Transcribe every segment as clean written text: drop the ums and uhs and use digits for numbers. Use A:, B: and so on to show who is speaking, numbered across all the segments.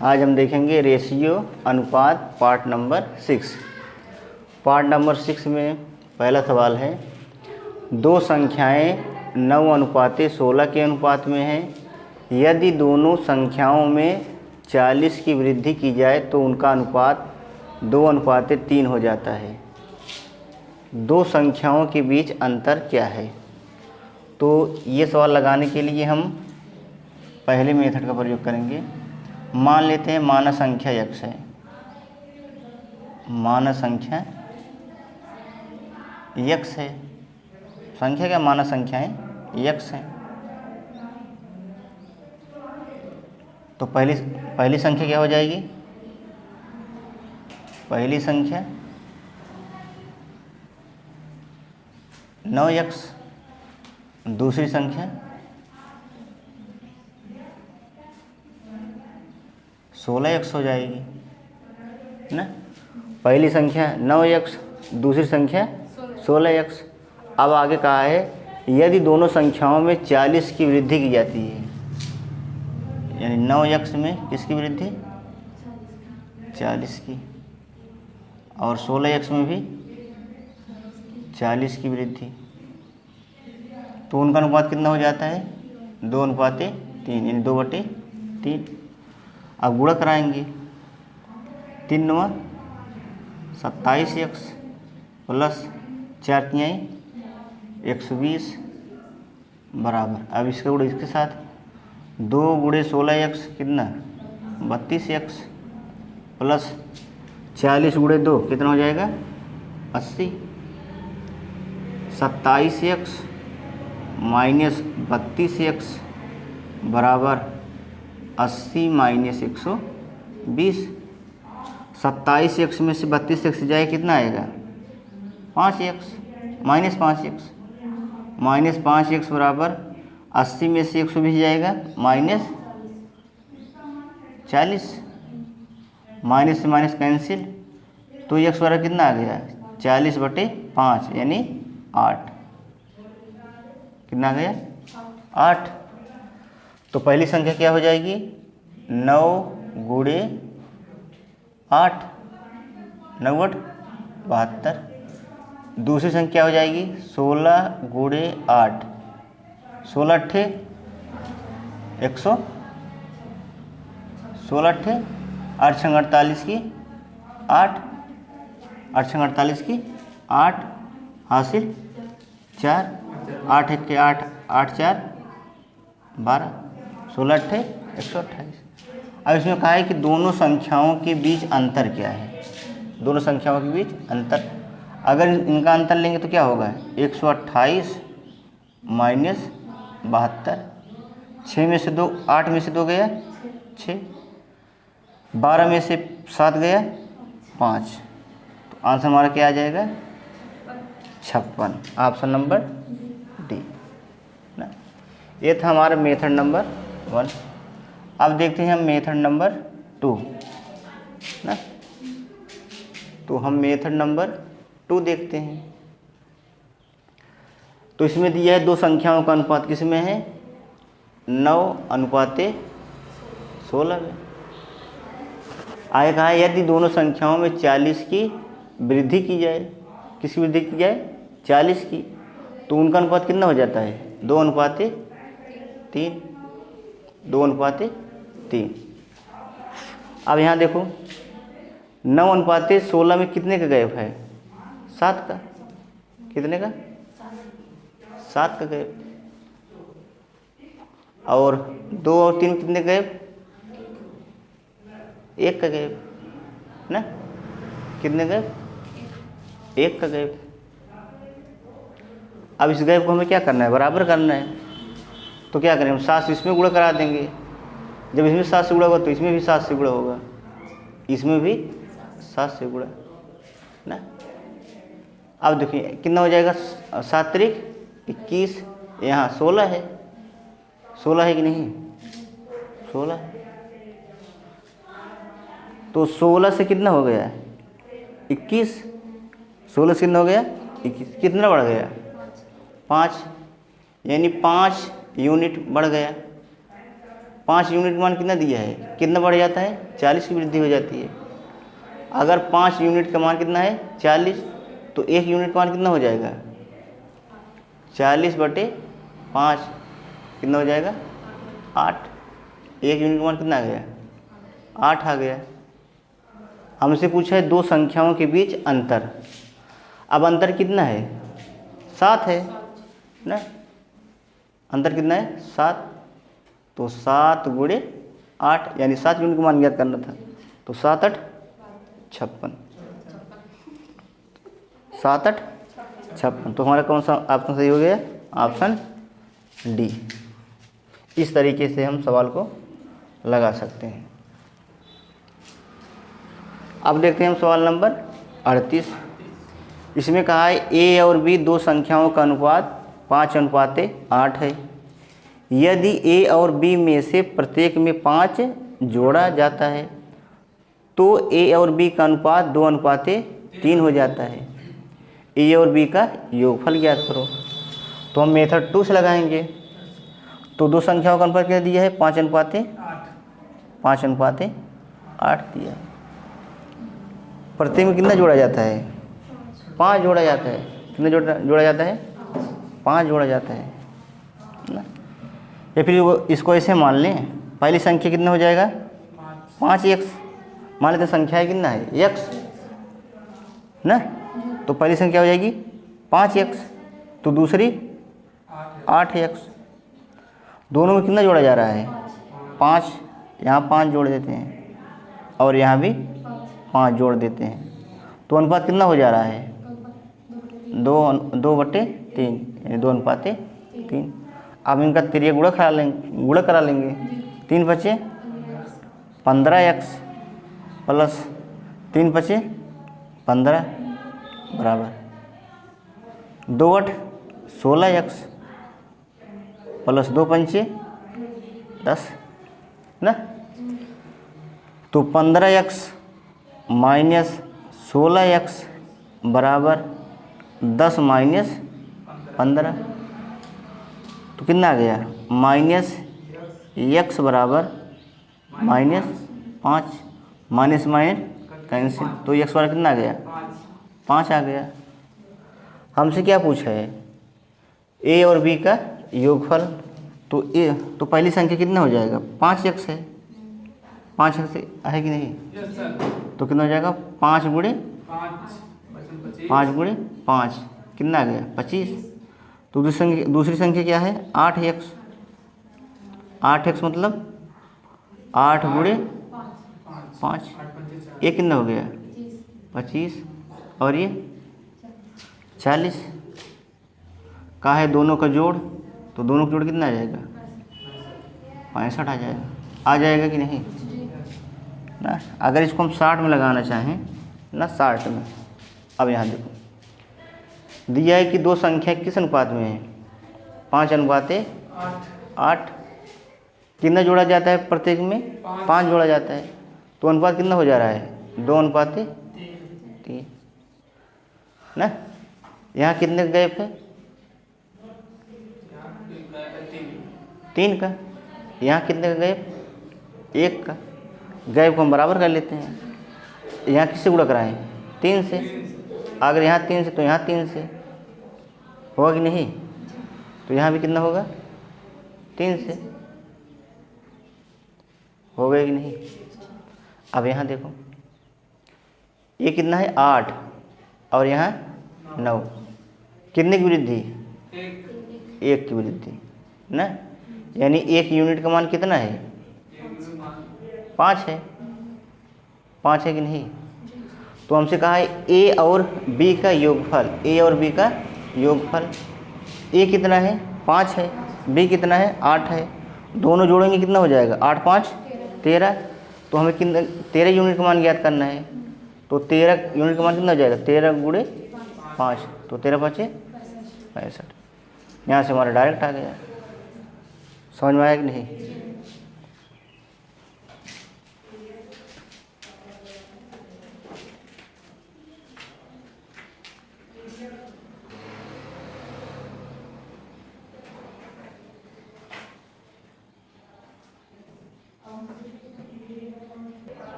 A: आज हम देखेंगे रेशियो अनुपात पार्ट नंबर 6। पार्ट नंबर 6 में पहला सवाल है, दो संख्याएं 9:16 के अनुपात में हैं। यदि दोनों संख्याओं में 40 की वृद्धि की जाए तो उनका अनुपात 2:3 हो जाता है। दो संख्याओं के बीच अंतर क्या है? तो ये सवाल लगाने के लिए हम पहले मेथड का प्रयोग करेंगे। मान लेते हैं मानक संख्या x है, मानक संख्या x है, संख्या क्या मानक संख्याएं x है। तो पहली संख्या क्या हो जाएगी? पहली संख्या 9x, दूसरी संख्या 16x हो जाएगी ना। पहली संख्या 9x, दूसरी संख्या 16x। अब आगे कहा है यदि दोनों संख्याओं में 40 की वृद्धि की जाती है, यानी 9x में किसकी वृद्धि? 40 की, और 16x में भी 40 की वृद्धि, तो उनका अनुपात कितना हो जाता है? 2:3, यानी 2/3। अब गुणा कराएंगे, 3 9 27x प्लस 4 3 120 बराबर। अब इसका गुणा इसके साथ 2 × 16x कितना? 32x प्लस 40 × 2 कितना हो जाएगा? 80। 27x माइनस 32x बराबर 80 माइनस 120। 27x में से 32x जाए कितना आएगा? 5x minus 5x, minus 5x बराबर 80 में से 120 जाएगा माइनस 40, माइनस से माइनस कैंसिल, तो x बराबर कितना आ गया? 40/5 यानी 8। कितना आ गया? 8। तो पहली संख्या क्या हो जाएगी? 9 × 8, 9 × 72। दूसरी संख्या हो जाएगी 16 × 8, 16 8 100, 16 8 8 6 48 की 8, 8 6 48 की 8 हासिल 4, 8 1 के 8, 8 4 12, 16 8 128। अब इसमें कहा है कि दोनों संख्याओं के बीच अंतर क्या है? दोनों संख्याओं के बीच अंतर, अगर इनका अंतर लेंगे तो क्या होगा? 128 माइनस 72। 6 में से 2, 8 में से 2 गया 6, 12 में से 7 गया 5, तो आंसर हमारा क्या आ जाएगा? 56, ऑप्शन नंबर डी ना। ये था हमारा मेथड नंबर 1। अब देखते हैं हम मेथड नंबर 2 ना। तो हम मेथड नंबर 2 देखते हैं। तो इसमें दिया है दो संख्याओं का अनुपात किसमें है? 9:16 में। आगे कहा है यदि दोनों संख्याओं में 40 की वृद्धि की जाए, किसकी वृद्धि की जाए? 40 की, तो उनका अनुपात कितना हो जाता है? 2:3, 2:3। अब यहाँ देखो 9:16 में कितने का गैप है? 7 का। कितने का? 7 का गैप। और 2 और 3 कितने गैप? 1 का गैप ना। कितने गैप? 1 का गैप। अब इस गैप को हमें क्या करना है? बराबर करना है। तो क्या करें? हम 7 से इसमें गुणा करा देंगे। जब इसमें 7 से गुणा होगा तो इसमें भी 7 से गुणा होगा, इसमें भी 7 से गुणा ना। अब देखिए कितना हो जाएगा? 7 त्रिक 21, यहाँ 16 है। 16 है कि नहीं? 16 है। तो 16 से कितना हो गया? 21। 16 से कितना हो गया? 21। कितना बढ़ गया? 5, यानी 5 यूनिट बढ़ गया। 5 यूनिट का मान कितना दिया है, कितना बढ़ जाता है, 40 की वृद्धि हो जाती है। अगर 5 यूनिट का मान कितना है 40, तो 1 यूनिट का मान कितना हो जाएगा, 40/5 कितना हो जाएगा, 8। 1 यूनिट का मान कितना आ गया, 8 आ गया। हमसे पूछा है दो संख्याओं के बीच अंतर। अब अंतर कितना है, 7 है ना, अंतर कितना है 7। तो 7 गुणे 8 यानी 7 यूनिट का मान ज्ञात करना था। तो 7 8 56, 7 8 56। तो हमारा कौन सा ऑप्शन सही हो गया, ऑप्शन डी। इस तरीके से हम सवाल को लगा सकते हैं। अब देखते हैं हम सवाल नंबर 38। इसमें कहा है ए और बी दो संख्याओं का अनुपात 5:8 है। यदि ए और बी में से प्रत्येक में 5 जोड़ा जाता है तो ए और बी का अनुपात 2:3 हो जाता है। ए और बी का योगफल ज्ञात करो। तो हम मेथड 2 से लगाएंगे। तो दो संख्याओं का अनुपात क्या दिया है, 5:8 दिया है। प्रत्येक में कितना जोड़ा जाता है, 5 जोड़ा जाता है। कितना जोड़ा जाता है, 5 जोड़ा जाता है ना। या फिर इसको ऐसे मान लें, पहली संख्या कितना हो जाएगा, 5x। मान लेते संख्या है कितना है, x ना। तो पहली संख्या हो जाएगी 5x, तो दूसरी 8x। दोनों में कितना जोड़ा जा रहा है, 5। यहाँ 5 जोड़ देते हैं और यहाँ भी 5 जोड़ देते हैं। तो अनुपात कितना हो जा रहा है, 2/3 यानी 2:3। अब इनका तिरिया गुणा करा लेंगे। 3 बचे 15x प्लस 3 बचे 15 बराबर 2/8 16x प्लस 2 पंचे 10 ना। तो 15x माइनस 16x बराबर 10 माइनस 15। तो कितना आ गया, -x बराबर -5। माइनस माइनस कैंसिल, तो x बराबर कितना आ गया, 5 आ गया। हमसे क्या पूछा है, a और b का योगफल। तो तो पहली संख्या कितना हो जाएगा, 5x है। 5x है कि नहीं, तो कितना हो जाएगा, 5 गुणे 5 कितना आ गया, 25। तो दूसरी संख्या क्या है, 8x। 8x मतलब 8 गुणे 5, ये कितना हो गया, 25 और ये 40। कहा है दोनों का जोड़, तो दोनों का जोड़ कितना आ जाएगा, 65 आ जाएगा कि नहीं ना। अगर इसको हम 60 में लगाना चाहें ना, 60 में। अब यहाँ देखो दिया है कि दो संख्या किस अनुपात में है, 5:8। कितना जोड़ा जाता है प्रत्येक में, 5 जोड़ा जाता है। तो अनुपात कितना हो जा रहा है, 2:3 ना। यहाँ कितने का गैप है, 3 का। यहाँ कितने का गैप, 1 का। गैप को हम बराबर कर लेते हैं। यहाँ किससे गुणा कराएं, 3 से। अगर यहाँ 3 से तो यहाँ 3 से होगा कि नहीं। तो यहाँ भी कितना होगा, 3 से हो गया कि नहीं। अब यहाँ देखो ये कितना है, 8 और यहाँ 9। कितने की वृद्धि, 1 की वृद्धि ना। यानी 1 यूनिट का मान कितना है, 5 है। 5 है कि नहीं। तो हमसे कहा है ए और बी का योगफल। ए और बी का योगफल, ए कितना है, 5 है। बी कितना है, 8 है। दोनों जोड़ेंगे कितना हो जाएगा, 8 5 13। तो हमें कितना 13 यूनिट का मान ज्ञात करना है। तो 13 यूनिट का मान कितना हो जाएगा, 13 गुणे 5। तो 13 5 65। यहाँ से हमारा डायरेक्ट आ गया। समझ में आया कि नहीं।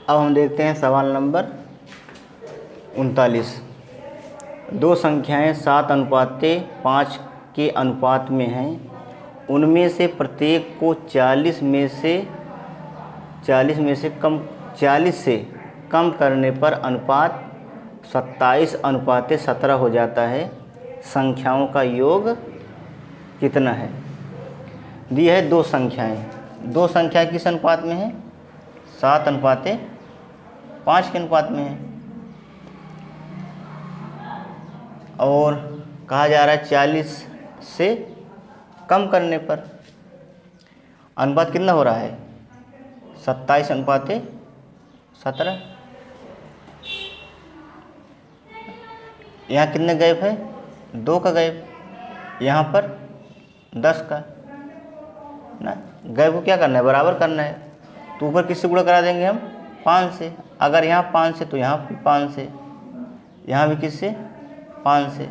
A: अब हम देखते हैं सवाल नंबर 39। दो संख्याएं 7:5 के अनुपात में हैं। उनमें से प्रत्येक को 40 में से कम करने पर अनुपात 27:17 हो जाता है। संख्याओं का योग कितना है? दी है दो संख्याएं। दो संख्या किस अनुपात में है? 7:5 के अनुपात में है। और कहा जा रहा है 40 से कम करने पर अनुपात कितना हो रहा है? 27:17। यहाँ कितने गैप है? 2 का गैप, यहाँ पर 10 का ना। गैप को क्या करना है? बराबर करना है। तो ऊपर किससे गुणा करा देंगे हम? 5 से। अगर यहाँ 5 से तो यहाँ भी 5 से, यहाँ भी किससे? 5 से।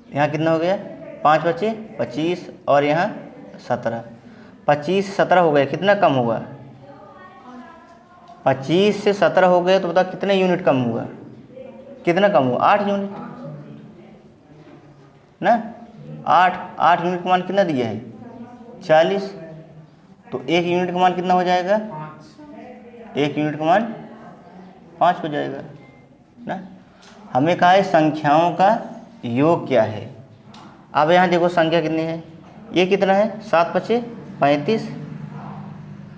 A: यहाँ कितना हो गया? 5 बचे 25 और यहाँ 17। 25 से 17 हो गया, कितना कम होगा? 25 से 17 हो गए तो बता कितने यूनिट कम हुआ? कितना कम हुआ? 8 यूनिट ना। 8 यूनिट का मान कितना दिया है? 40। तो 1 यूनिट का मान कितना हो जाएगा? 1 यूनिट का मान 5 हो जाएगा ना। हमें कहा है संख्याओं का योग क्या है। अब यहाँ देखो संख्या कितनी है? ये कितना है? 7 पचे 35,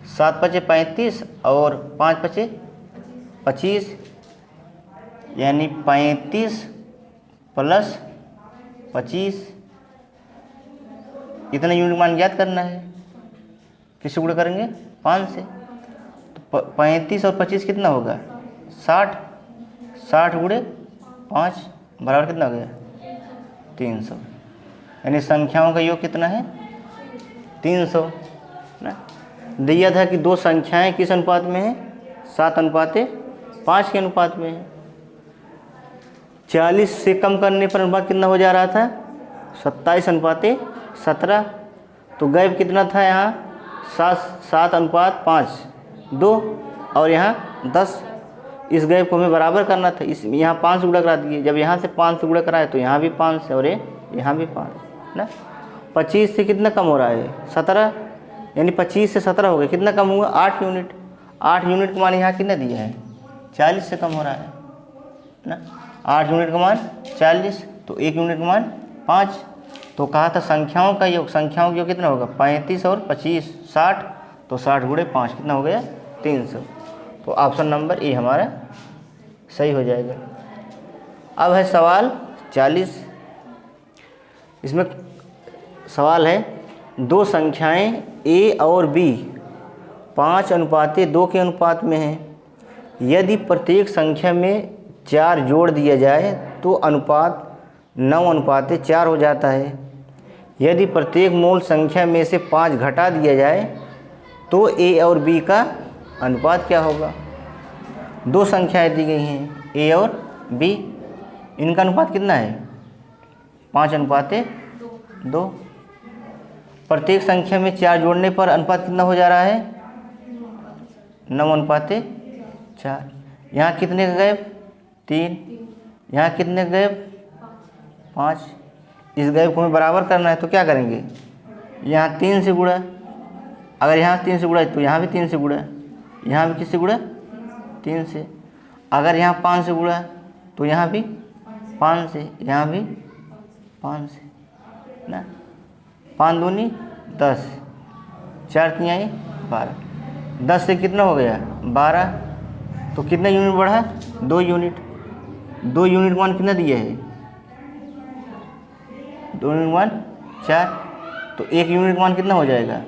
A: 7 पचे 35 और 5 पचे 25, यानी 35 प्लस 25। इतना यूनिट मान ज्ञात करना है। किससे गुणा करेंगे? 5 से। तो 35 और 25 कितना होगा? 60। 60 गुणे 5 बराबर कितना हो गया? 300। यानी संख्याओं का योग कितना है? 300 ना। दिया था कि दो संख्याएं किस अनुपात में हैं? 7:5 के अनुपात में है। 40 से कम करने पर अनुपात कितना हो जा रहा था? 27:17। तो गैप कितना था यहाँ? 7:5 2 और यहाँ 10। इस गैप को हमें बराबर करना था। इस यहाँ 5 से गुणा करा दिए। जब यहाँ से 5 से गुणा कराए तो यहाँ भी 5 से और यहाँ भी 5 ना। 25 से कितना कम हो रहा है? 17। यानी 25 से 17 हो गया, कितना कम हुआ? 8 यूनिट। 8 यूनिट का मान यहाँ कितना दिया है? 40 से कम हो रहा है ना। 8 यूनिट का मान 40, तो 1 यूनिट का मान 5। तो कहा था संख्याओं का योग। संख्याओं का योग कितना होगा? 35 और 25 60। तो 60 गुणे 5 कितना हो गया? 300। तो ऑप्शन नंबर ए हमारा सही हो जाएगा। अब है सवाल 40। इसमें सवाल है दो संख्याएं ए और बी 5:2 के अनुपात में हैं। यदि प्रत्येक संख्या में 4 जोड़ दिया जाए तो अनुपात 9:4 हो जाता है। यदि प्रत्येक मूल संख्या में से 5 घटा दिया जाए तो ए और बी का अनुपात क्या होगा? दो संख्याएं दी गई हैं ए और बी, इनका अनुपात कितना है? 5:2। प्रत्येक संख्या में 4 जोड़ने पर अनुपात कितना हो जा रहा है? 9:4। यहाँ कितने का गैप? 3। यहाँ कितने का गैप? 5। इस गैप को हमें बराबर करना है तो क्या करेंगे? यहाँ 3 से गुणा। अगर यहाँ 3 से गुणा तो यहाँ भी 3 से गुणा, यहाँ भी किससे गुणा? 3 से। अगर यहाँ 5 से गुणा तो यहाँ भी 5 से, यहाँ भी 5 से ना। 5 दूनी 10, 4 तिहाई 12। 10 से कितना हो गया? 12। तो कितना यूनिट बढ़ा? 2 यूनिट। 2 यूनिट मान कितना दिया है? 2 यूनिट मान 4। तो 1 यूनिट मान कितना हो जाएगा?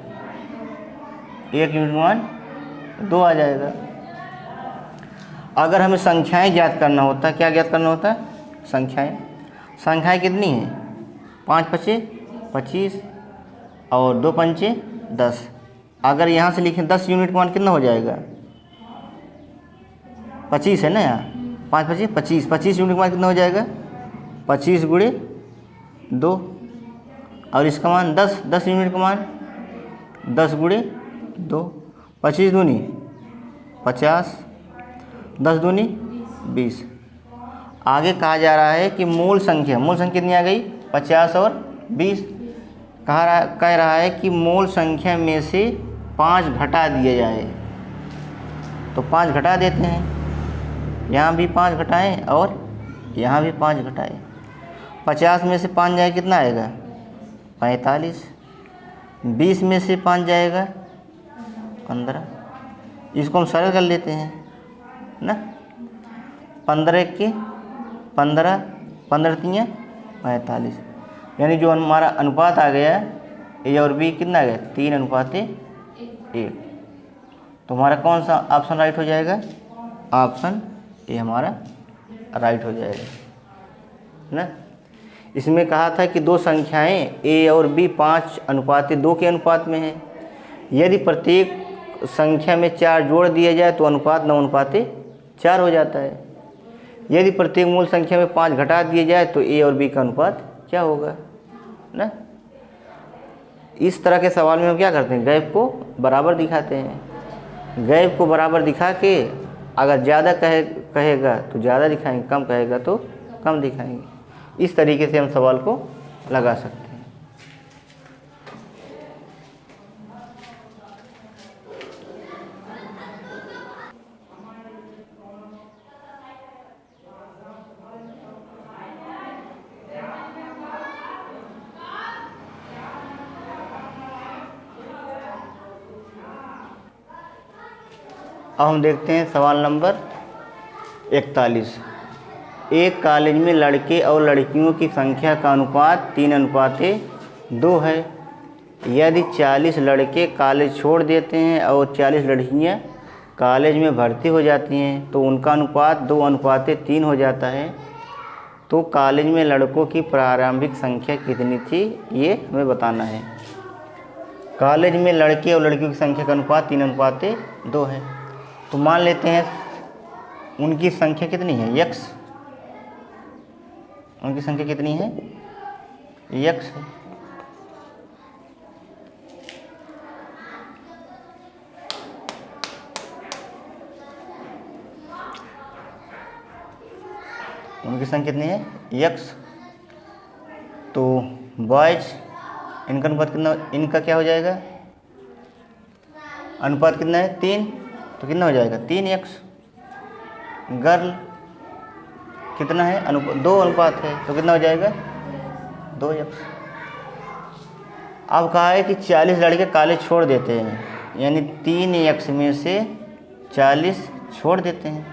A: 1 यूनिट मान 2 आ जाएगा। अगर हमें संख्याएं ज्ञात करना होता, क्या ज्ञात करना होता? संख्याएं कितनी हैं? 5 पचे 25 और 2 पंचे 10। अगर यहाँ से लिखें 10 यूनिट का मान कितना हो जाएगा? 25 है ना। यहाँ 5 पचे 25, 25 यूनिट का मान कितना हो जाएगा? 25 गुणे 2 और इसका मान 10, 10 यूनिट का मान 10 गुणे 2। 25 दूनी 50, 10 दूनी 20। आगे कहा जा रहा है कि मूल संख्या कितनी आ गई 50 और 20। कह रहा है कि मूल संख्या में से 5 घटा दिए जाए। तो 5 घटा देते हैं, यहाँ भी 5 घटाएं और यहाँ भी 5 घटाएं। 50 में से 5 जाए कितना आएगा 45। 20 में से 5 जाएगा 15। इसको हम सरल कर लेते हैं ना। 15 के 15, 15 तियाँ 45, यानी जो हमारा अनुपात आ गया ए और बी कितना आ गया 3:1। तो हमारा कौन सा ऑप्शन राइट हो जाएगा, ऑप्शन ए हमारा राइट हो जाएगा ना। इसमें कहा था कि दो संख्याएं ए और बी 5:2 के अनुपात में है। यदि प्रत्येक संख्या में 4 जोड़ दिए जाए तो अनुपात 9:4 हो जाता है। यदि प्रत्येक मूल संख्या में 5 घटा दिए जाए तो ए और बी का अनुपात क्या होगा ना। इस तरह के सवाल में हम क्या करते हैं, गैप को बराबर दिखाते हैं। गैप को बराबर दिखा के अगर ज़्यादा कहेगा तो ज़्यादा दिखाएंगे, कम कहेगा तो कम दिखाएंगे। इस तरीके से हम सवाल को लगा सकते हैं। अब हम देखते हैं सवाल नंबर 41। एक कॉलेज में लड़के और लड़कियों की संख्या का अनुपात 3:2 है। यदि 40 लड़के कॉलेज छोड़ देते हैं और 40 लड़कियां कॉलेज में भर्ती हो जाती हैं तो उनका अनुपात 2:3 हो जाता है। तो कॉलेज में लड़कों की प्रारंभिक संख्या कितनी थी, ये हमें बताना है। कॉलेज में लड़के और लड़कियों की संख्या का अनुपात 3:2 है। तो मान लेते हैं उनकी संख्या कितनी है, x। उनकी संख्या कितनी है, x है। उनकी संख्या कितनी है, x। तो बॉयज इनका अनुपात कितना, इनका क्या हो जाएगा, अनुपात कितना है 3, तो कितना हो जाएगा 3x। गर्ल कितना है, 2 अनुपात है, तो कितना हो जाएगा 2x। अब कहा है कि 40 लड़के कॉलेज छोड़ देते हैं, यानी 3x में से 40 छोड़ देते हैं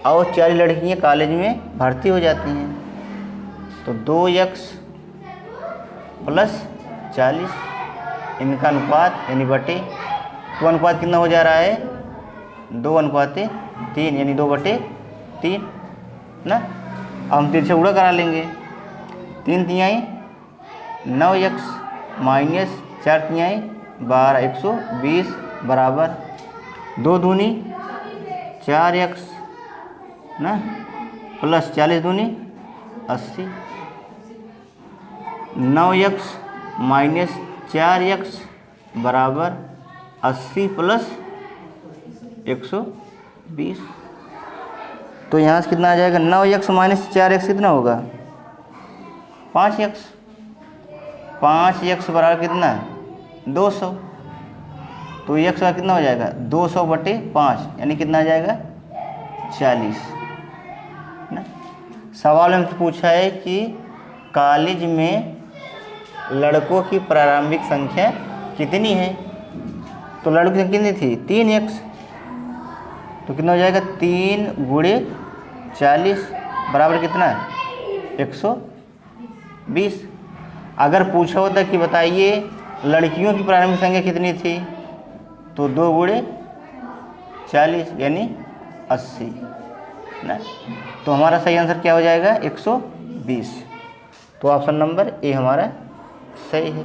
A: और 40 लड़कियां कॉलेज में भर्ती हो जाती हैं। तो 2x + 40 इनका अनुपात यानी बटे। तो अनुपात कितना हो जा रहा है 2:3, यानी 2/3 ना। अब हम 3 से गुणा करा लेंगे। 3 तिहाई 9x माइनस 4 तिहाई 12, 120 बराबर 2 दूनी 4x ना प्लस 40 दूनी 80। 9x माइनस 4x बराबर 80 + 120। तो यहाँ से कितना आ जाएगा, 9x माइनस 4x कितना होगा 5x। 5x बराबर कितना 200। तो x का कितना हो जाएगा 200/5, यानी कितना आ जाएगा 40 ना। सवाल में पूछा है कि कॉलेज में लड़कों की प्रारंभिक संख्या कितनी है। तो लड़कों की संख्या कितनी थी 3x, तो कितना हो जाएगा 3 × 40 बराबर कितना 120। अगर पूछा होता कि बताइए लड़कियों की प्रारंभिक संख्या कितनी थी, तो 2 × 40 यानी 80 ना। तो हमारा सही आंसर क्या हो जाएगा 120। तो ऑप्शन नंबर ए हमारा सही है।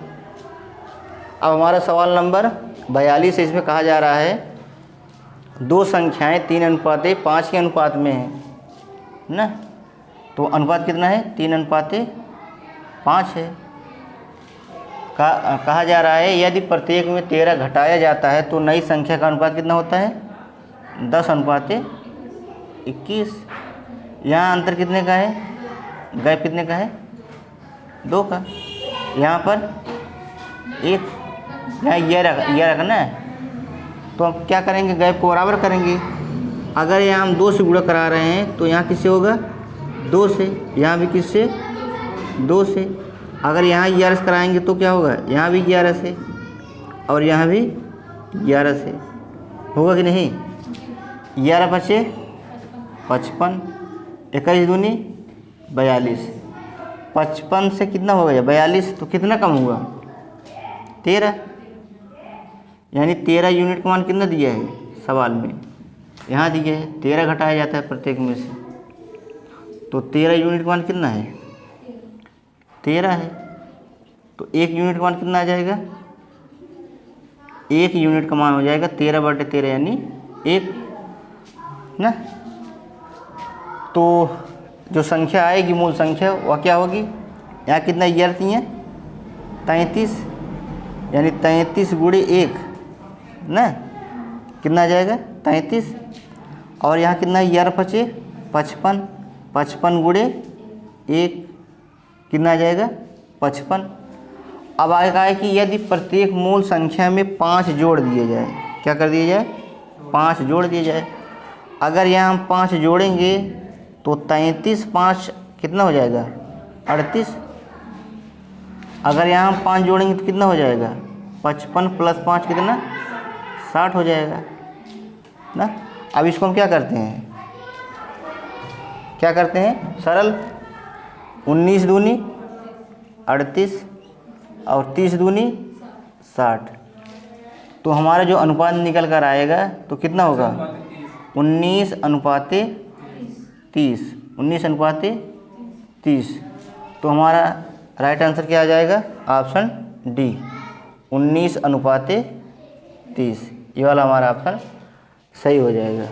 A: अब हमारा सवाल नंबर 42 है। इसमें कहा जा रहा है दो संख्याएं 3:5 के अनुपात में है ना। तो अनुपात कितना है 3:5 है। कहा जा रहा है यदि प्रत्येक में 13 घटाया जाता है तो नई संख्या का अनुपात कितना होता है? 10:21। यहाँ अंतर कितने का है? गैप कितने का है? 2 का। यहाँ पर 1, यहाँ यह रखना है, तो हम क्या करेंगे? गैप को बराबर करेंगे। अगर यहाँ हम 2 से गुणा करा रहे हैं तो यहाँ किससे होगा? 2 से। यहाँ भी किससे? 2 से। अगर यहाँ 11 से कराएंगे तो क्या होगा? यहाँ भी 11 से और यहाँ भी 11 से। होगा कि नहीं? 11 बचे 55, 21 दूनी 42। 55 से कितना हो गया? 42। तो कितना कम हुआ? 13। यानी 13 यूनिट का मान कितना दिया है सवाल में? यहाँ दिया है 13 घटाया जाता है प्रत्येक में से, तो 13 यूनिट का मान कितना है? 13 है। तो 1 यूनिट का मान कितना आ जाएगा? 1 यूनिट का मान हो जाएगा 13/13 यानी 1 ना। तो जो संख्या आएगी मूल संख्या वह क्या होगी? यहाँ कितना 11 थी हैं? 33, यानी 33 गुणे 1 ना, कितना आ जाएगा? 33। और यहाँ कितना 11 बचे? 55। 55 गुणे 1 कितना आ जाएगा? 55। अब आगे कहा है कि यदि प्रत्येक मूल संख्या में 5 जोड़ दिए जाए, क्या कर दिया जाए? 5 जोड़ दिए जाए। अगर यहाँ हम 5 जोड़ेंगे तो 33 5 कितना हो जाएगा? 38। अगर यहाँ हम 5 जोड़ेंगे तो कितना हो जाएगा? 55 + 5 कितना? 60 हो जाएगा ना। अब इसको हम क्या करते हैं? क्या करते हैं? सरल। 19 दूनी 38 और 30 दूनी 60। तो हमारा जो अनुपात निकल कर आएगा तो कितना होगा? 19:30। 19:30। तो हमारा राइट आंसर क्या आ जाएगा? Option D, 19:30। ये वाला हमारा ऑप्शन सही हो जाएगा।